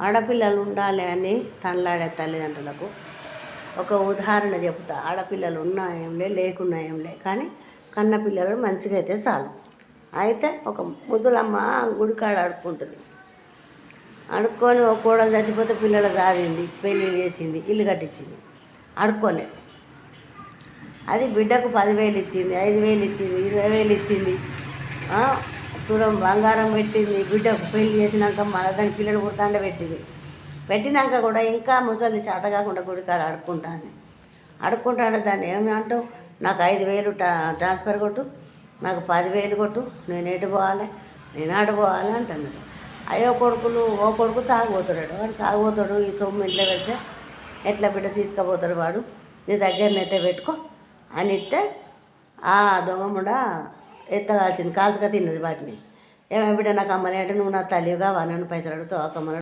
ఆడపిల్లలు ఉండాలి అని తనలాడే తల్లిదండ్రులకు ఒక ఉదాహరణ చెప్తా. ఆడపిల్లలు ఉన్నా ఏంలే, లేకున్నా ఏంలే, కానీ కన్న పిల్లలు మంచిగా అయితే చాలు. అయితే ఒక ముసలమ్మ గుడికాడ అడుక్కుంటుంది. అడుక్కొని ఒక కోడలు చచ్చిపోతే పిల్లలు సాధింది, పెళ్ళి చేసింది, ఇల్లు కట్టించింది అడుక్కొని. అది బిడ్డకు 10,000 ఇచ్చింది, 5,000 ఇచ్చింది, 20,000 ఇచ్చింది, తులం బంగారం పెట్టింది. బిడ్డకు పెళ్లి చేసినాక మళ్ళీ దాని పిల్లలు పుడతాండే పెట్టినాక కూడా ఇంకా ముసలి చేత కాకుండా గుడికాడ అడుక్కుంటాడు. దాన్ని ఏమి అంటావు, నాకు 5,000 ట్రాన్స్ఫర్ కొట్టు, నాకు 10,000 కొట్టు, నేను ఎటు పోవాలి, నేను ఆడు పోవాలి అంటాను. అయ్యో కొడుకులు, ఓ కొడుకు తాగిపోతాడు. వాడు తాగిపోతాడు, ఈ సొమ్ము ఇంట్లో పెడితే ఎట్లా బిడ్డ తీసుకుపోతాడు, వాడు నీ దగ్గరనైతే పెట్టుకో అని ఇస్తే ఆ దొంగముడ ఎత్తగాల్చింది, కాల్చుక తిన్నది వాటిని. ఏమో బిడ్డ నాకు అమ్మని అంటే, నువ్వు నా తల్లిగా నన్ను పైసలు అడుగుతావు అక్కమ్మని